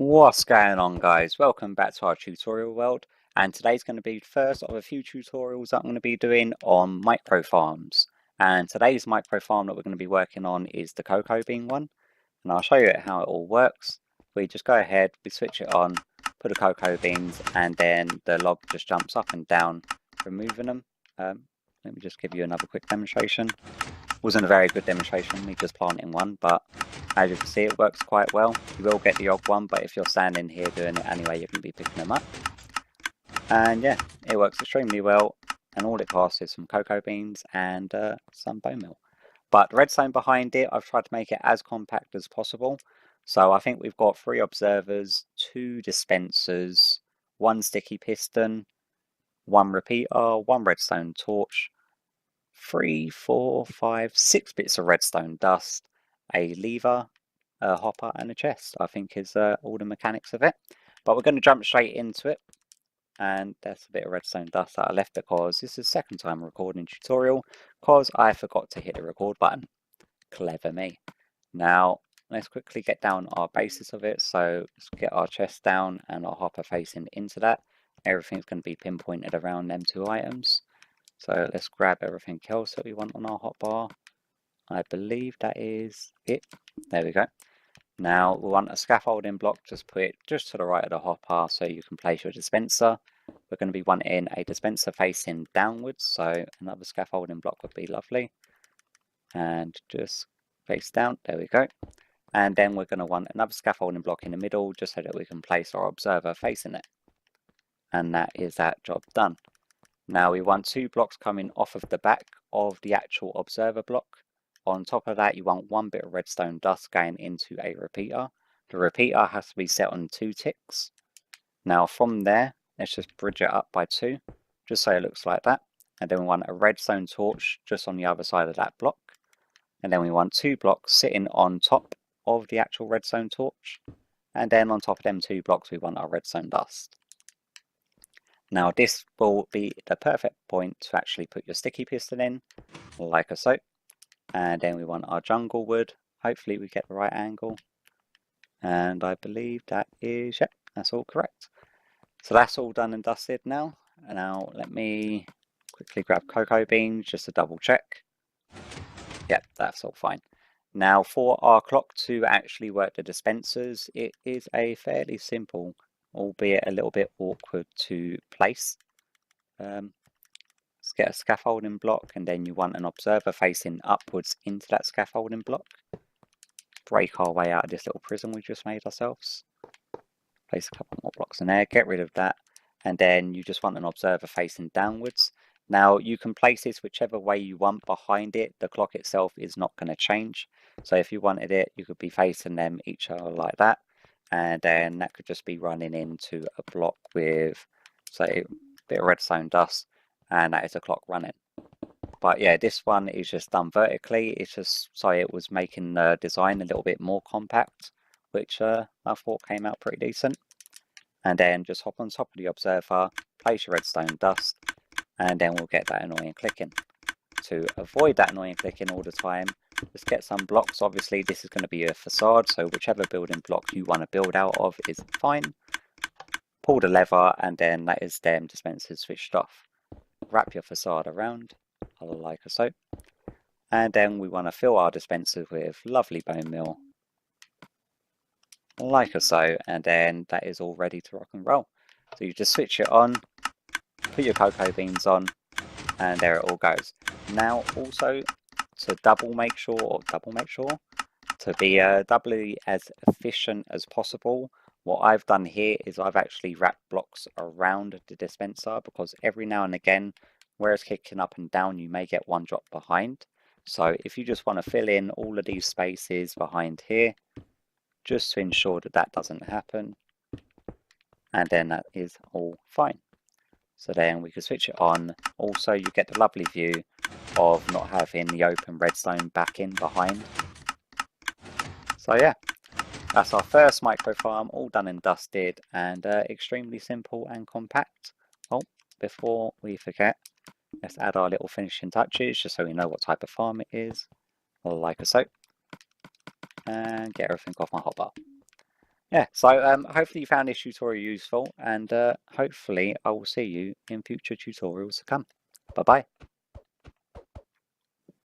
What's going on, guys? Welcome back to our tutorial world, and today's going to be the first of a few tutorials that I'm going to be doing on micro farms. And today's micro farm that we're going to be working on is the cocoa bean one, and I'll show you how it all works. We just go ahead, we switch it on, put the cocoa beans, and then the log just jumps up and down, removing them. Let me just give you another quick demonstration. Wasn't a very good demonstration, me just planting one, but as you can see, it works quite well. You will get the odd one, but if you're standing here doing it anyway, you're going to be picking them up. And yeah, it works extremely well, and all it costs is some cocoa beans and some bone meal. But the redstone behind it, I've tried to make it as compact as possible. So I think we've got 3 observers, 2 dispensers, 1 sticky piston, 1 repeater, 1 redstone torch, 3, 4, 5, 6 bits of redstone dust, a lever, a hopper, and a chest, I think is all the mechanics of it. But we're going to jump straight into it. And that's a bit of redstone dust that I left because this is the second time recording tutorial because I forgot to hit the record button. Clever me. Now, let's quickly get down our basis of it. So let's get our chest down and our hopper facing into that. Everything's going to be pinpointed around them 2 items. So let's grab everything else that we want on our hotbar. I believe that is it. There we go. Now we want a scaffolding block, just put it just to the right of the hopper so you can place your dispenser. We're going to be wanting a dispenser facing downwards, so another scaffolding block would be lovely. And just face down, there we go. And then we're going to want another scaffolding block in the middle just so that we can place our observer facing it. And that is that job done. Now we want 2 blocks coming off of the back of the actual observer block. On top of that, you want 1 bit of redstone dust going into a repeater. The repeater has to be set on 2 ticks. Now from there, let's just bridge it up by 2, just so it looks like that. And then we want a redstone torch just on the other side of that block. And then we want 2 blocks sitting on top of the actual redstone torch. And then on top of them 2 blocks, we want our redstone dust. Now this will be the perfect point to actually put your sticky piston in, like so. And then we want our jungle wood. Hopefully we get the right angle. And I believe that is, yep, that's all correct. So that's all done and dusted now. And now let me quickly grab cocoa beans just to double check. Yep, that's all fine. Now for our clock to actually work the dispensers, it is a fairly simple, albeit a little bit awkward to place. Let's get a scaffolding block, and then you want an observer facing upwards into that scaffolding block. Break our way out of this little prison we just made ourselves. Place a couple more blocks in there, get rid of that, and then you just want an observer facing downwards. Now you can place this whichever way you want behind it. The clock itself is not going to change. So if you wanted it, you could be facing them each other like that, and then that could just be running into a block with, say, a bit of redstone dust, and that is a clock running. But yeah, this one is just done vertically. It's just so it was making the design a little bit more compact, which I thought came out pretty decent. And then just hop on top of the observer, place your redstone dust, and then we'll get that annoying clicking. To avoid that annoying clicking all the time, just get some blocks. Obviously this is going to be a facade, so whichever building block you want to build out of is fine. Pull the lever, and then that is them dispensers switched off. Wrap your facade around, like so. And then we want to fill our dispensers with lovely bone meal, like so, and then that is all ready to rock and roll. So you just switch it on, put your cocoa beans on, and there it all goes. Now also, to make sure, to be doubly as efficient as possible, what I've done here is I've actually wrapped blocks around the dispenser, because every now and again, where it's kicking up and down, you may get one drop behind. So if you just want to fill in all of these spaces behind here, just to ensure that that doesn't happen, and then that is all fine. So then we can switch it on. Also, you get the lovely view of not having the open redstone backing behind. So yeah, that's our first micro farm, all done and dusted, and extremely simple and compact. Oh, before we forget, let's add our little finishing touches just so we know what type of farm it is, like so. And get everything off my hotbar. yeah, so hopefully you found this tutorial useful, and hopefully I will see you in future tutorials to come. Bye bye.